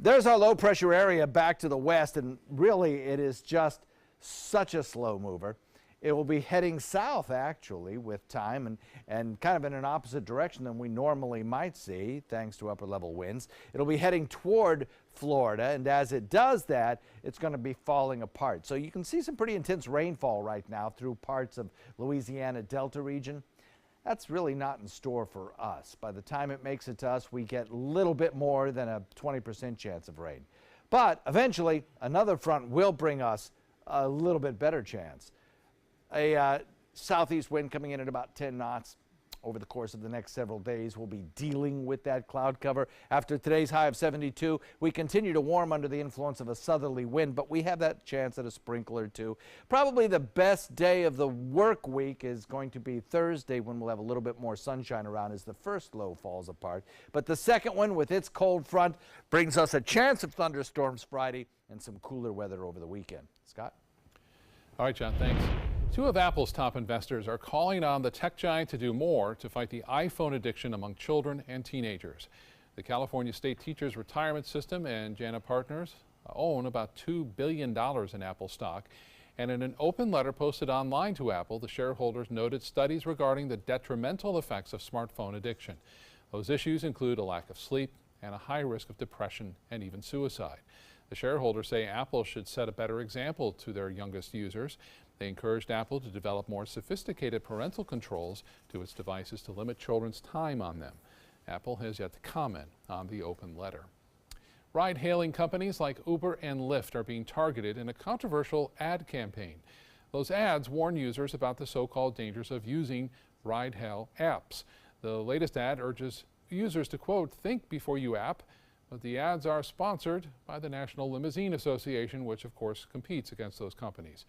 There's our low pressure area back to the west, and really it is just such a slow mover. It will be heading south actually with time and kind of in an opposite direction than we normally might see thanks to upper level winds. It'll be heading toward Florida, and as it does that, it's going to be falling apart. So you can see some pretty intense rainfall right now through parts of Louisiana Delta region. That's really not in store for us. By the time it makes it to us, we get a little bit more than a 20% chance of rain. But eventually, another front will bring us a little bit better chance. A southeast wind coming in at about 10 knots. Over the course of the next several days, we'll be dealing with that cloud cover. After today's high of 72, we continue to warm under the influence of a southerly wind, but we have that chance at a sprinkle or two. Probably the best day of the work week is going to be Thursday, when we'll have a little bit more sunshine around as the first low falls apart. But the second one, with its cold front, brings us a chance of thunderstorms Friday and some cooler weather over the weekend. Scott? All right, John, thanks. Two of Apple's top investors are calling on the tech giant to do more to fight the iPhone addiction among children and teenagers. The California State Teachers Retirement System and JANA Partners own about $2 billion in Apple stock. And in an open letter posted online to Apple, the shareholders noted studies regarding the detrimental effects of smartphone addiction. Those issues include a lack of sleep and a high risk of depression and even suicide. The shareholders say Apple should set a better example to their youngest users. They encouraged Apple to develop more sophisticated parental controls to its devices to limit children's time on them. Apple has yet to comment on the open letter. Ride-hailing companies like Uber and Lyft are being targeted in a controversial ad campaign. Those ads warn users about the so-called dangers of using ride-hail apps. The latest ad urges users to, quote, think before you app, but the ads are sponsored by the National Limousine Association, which of course competes against those companies.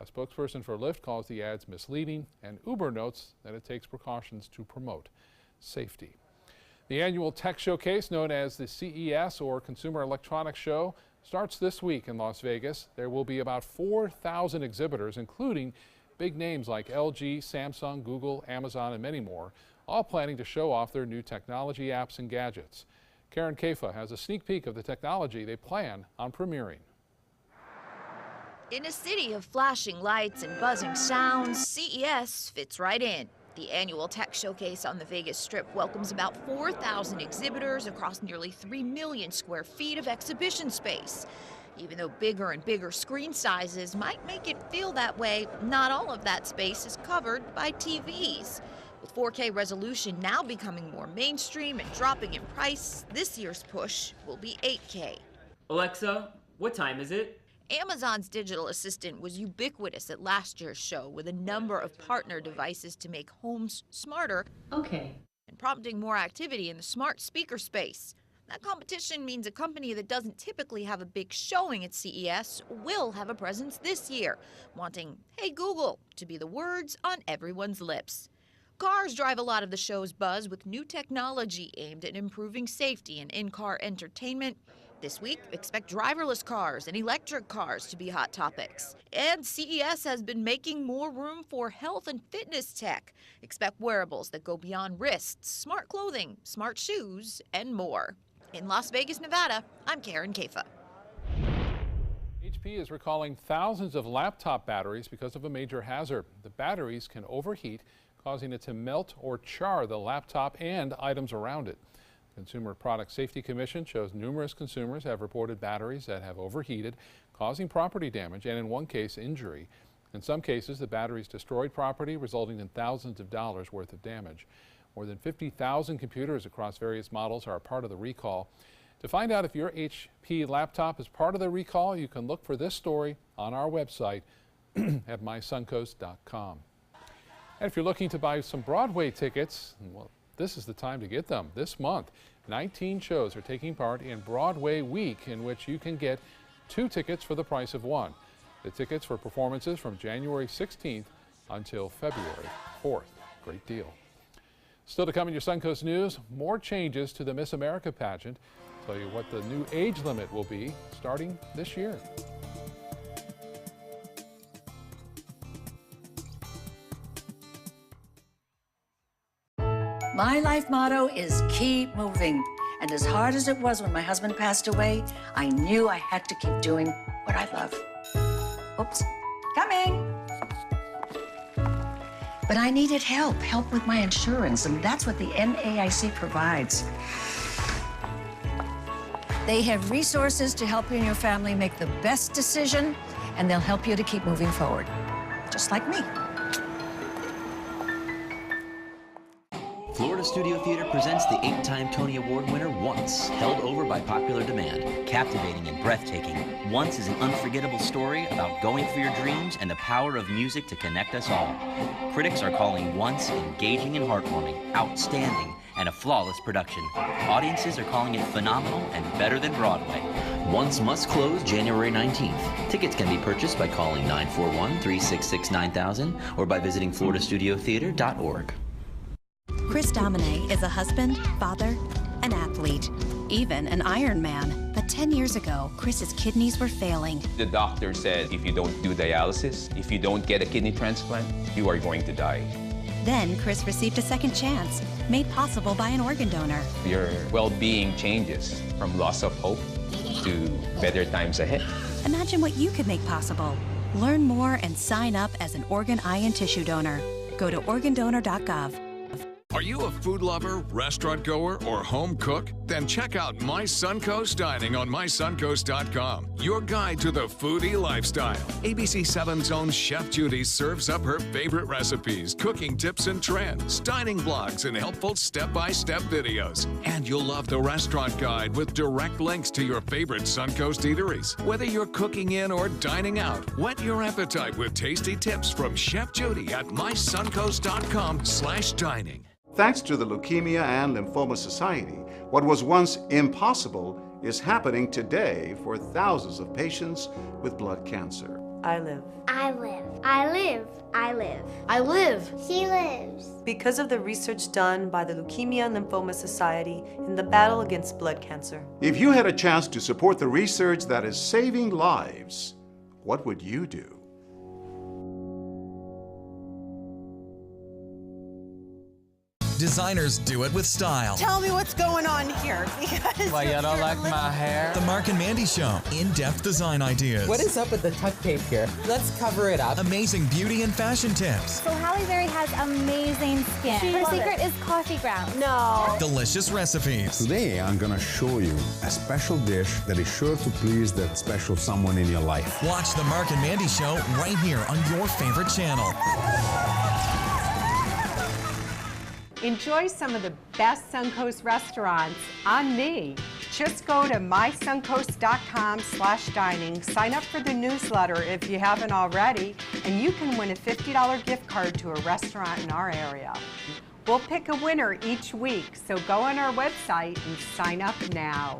A spokesperson for Lyft calls the ads misleading, and Uber notes that it takes precautions to promote safety. The annual tech showcase, known as the CES, or Consumer Electronics Show, starts this week in Las Vegas. There will be about 4,000 exhibitors, including big names like LG, Samsung, Google, Amazon, and many more, all planning to show off their new technology, apps, and gadgets. Karen Kafa has a sneak peek of the technology they plan on premiering. In a city of flashing lights and buzzing sounds, CES fits right in. The annual tech showcase on the Vegas Strip welcomes about 4,000 exhibitors across nearly 3 million square feet of exhibition space. Even though bigger and bigger screen sizes might make it feel that way, not all of that space is covered by TVs. With 4K resolution now becoming more mainstream and dropping in price, this year's push will be 8K. Alexa, what time is it? Amazon's digital assistant was ubiquitous at last year's show with a number of partner devices to make homes smarter. Okay. and prompting more activity in the smart speaker space. That competition means a company that doesn't typically have a big showing at CES will have a presence this year, wanting "Hey Google" to be the words on everyone's lips. Cars drive a lot of the show's buzz with new technology aimed at improving safety and in-car entertainment. This week, expect driverless cars and electric cars to be hot topics. And CES has been making more room for health and fitness tech. Expect wearables that go beyond wrists, smart clothing, smart shoes, and more. In Las Vegas, Nevada, I'm Karen Kafa. HP is recalling thousands of laptop batteries because of a major hazard. The batteries can overheat, causing it to melt or char the laptop and items around it. The Consumer Product Safety Commission shows numerous consumers have reported batteries that have overheated, causing property damage and, in one case, injury. In some cases, the batteries destroyed property, resulting in thousands of dollars worth of damage. More than 50,000 computers across various models are a part of the recall. To find out if your HP laptop is part of the recall, you can look for this story on our website at mysuncoast.com. And if you're looking to buy some Broadway tickets, well, this is the time to get them. This month, 19 shows are taking part in Broadway Week, in which you can get 2 tickets for the price of 1. The tickets for performances from January 16th until February 4th. Great deal. Still to come in your Suncoast News, more changes to the Miss America pageant. Tell you what the new age limit will be starting this year. My life motto is keep moving. And as hard as it was when my husband passed away, I knew I had to keep doing what I love. Oops, coming. But I needed help with my insurance, and that's what the NAIC provides. They have resources to help you and your family make the best decision, and they'll help you to keep moving forward, just like me. Florida Studio Theater presents the 8-time Tony Award winner Once, held over by popular demand. Captivating and breathtaking, Once is an unforgettable story about going for your dreams and the power of music to connect us all. Critics are calling Once engaging and heartwarming, outstanding, and a flawless production. Audiences are calling it phenomenal and better than Broadway. Once must close January 19th. Tickets can be purchased by calling 941-366-9000 or by visiting floridastudiotheater.org. Chris Domine is a husband, father, an athlete, even an Ironman. But 10 years ago, Chris's kidneys were failing. The doctor said if you don't do dialysis, if you don't get a kidney transplant, you are going to die. Then Chris received a second chance, made possible by an organ donor. Your well-being changes from loss of hope to better times ahead. Imagine what you could make possible. Learn more and sign up as an organ, eye, and tissue donor. Go to organdonor.gov. Are you a food lover, restaurant goer, or home cook? Then check out My Suncoast Dining on mysuncoast.com, your guide to the foodie lifestyle. ABC7's own Chef Judy serves up her favorite recipes, cooking tips and trends, dining blogs, and helpful step-by-step videos. And you'll love the restaurant guide with direct links to your favorite Suncoast eateries. Whether you're cooking in or dining out, whet your appetite with tasty tips from Chef Judy at mysuncoast.com/dining. Thanks to the Leukemia and Lymphoma Society, what was once impossible is happening today for thousands of patients with blood cancer. I live. I live. I live. I live. I live. She lives. Because of the research done by the Leukemia and Lymphoma Society in the battle against blood cancer. If you had a chance to support the research that is saving lives, what would you do? Designers do it with style. Tell me what's going on here. Why, you don't like my hair? The Mark and Mandy Show. In-depth design ideas. What is up with the tuck tape here? Let's cover it up. Amazing beauty and fashion tips. So Halle Berry has amazing skin. Her secret is coffee grounds. No. Delicious recipes. Today, I'm gonna show you a special dish that is sure to please that special someone in your life. Watch the Mark and Mandy Show right here on your favorite channel. Enjoy some of the best Suncoast restaurants on me. Just go to mysuncoast.com/dining, sign up for the newsletter if you haven't already, and you can win a $50 gift card to a restaurant in our area. We'll pick a winner each week, so go on our website and sign up now.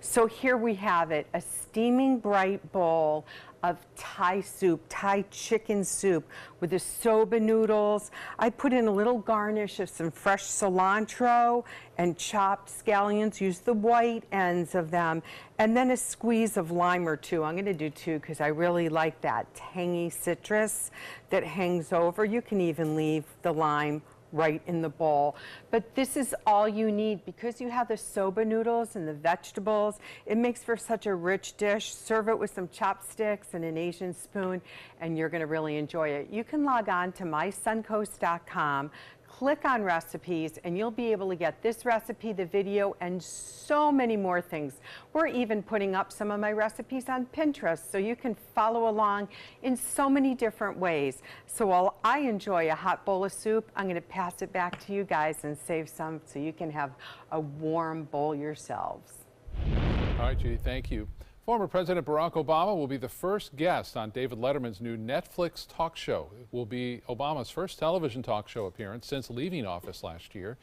So here we have it, a steaming bright bowl of Thai soup, Thai chicken soup with the soba noodles. I put in a little garnish of some fresh cilantro and chopped scallions, use the white ends of them, and then a squeeze of lime or two. I'm going to do 2 because I really like that tangy citrus that hangs over. You can even leave the lime right in the bowl. But this is all you need because you have the soba noodles and the vegetables. It makes for such a rich dish. Serve it with some chopsticks and an Asian spoon, and you're going to really enjoy it. You can log on to mysuncoast.com, click on recipes, and you'll be able to get this recipe, the video, and so many more things. We're even putting up some of my recipes on Pinterest, so you can follow along in so many different ways. So while I enjoy a hot bowl of soup, I'm going to pass it back to you guys and save some so you can have a warm bowl yourselves. All right, Judy, thank you. Former President Barack Obama will be the first guest on David Letterman's new Netflix talk show. It will be Obama's first television talk show appearance since leaving office last year.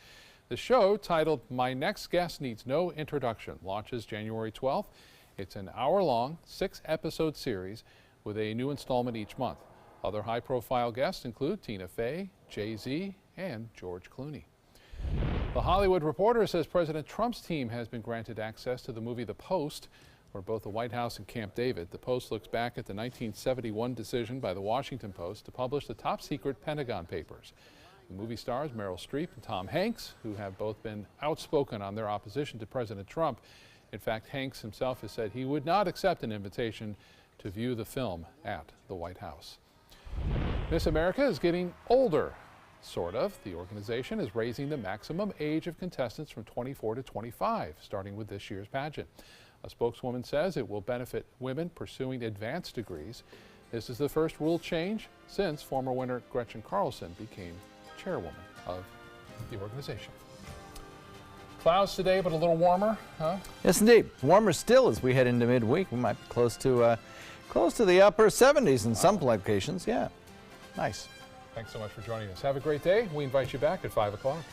The show, titled My Next Guest Needs No Introduction, launches January 12th. It's an hour-long, 6-episode series with a new installment each month. Other high-profile guests include Tina Fey, Jay-Z, and George Clooney. The Hollywood Reporter says President Trump's team has been granted access to the movie The Post, where both the White House and Camp David. The Post looks back at the 1971 decision by the Washington Post to publish the top-secret Pentagon Papers. The movie stars Meryl Streep and Tom Hanks, who have both been outspoken on their opposition to President Trump. In fact, Hanks himself has said he would not accept an invitation to view the film at the White House. Miss America is getting older, sort of. The organization is raising the maximum age of contestants from 24 to 25, starting with this year's pageant. A spokeswoman says it will benefit women pursuing advanced degrees. This is the first rule change since former winner Gretchen Carlson became chairwoman of the organization. Clouds today, but a little warmer, huh? Yes, indeed. Warmer still as we head into midweek. We might be close to the upper 70s in some locations. Yeah, nice. Thanks so much for joining us. Have a great day. We invite you back at 5 o'clock.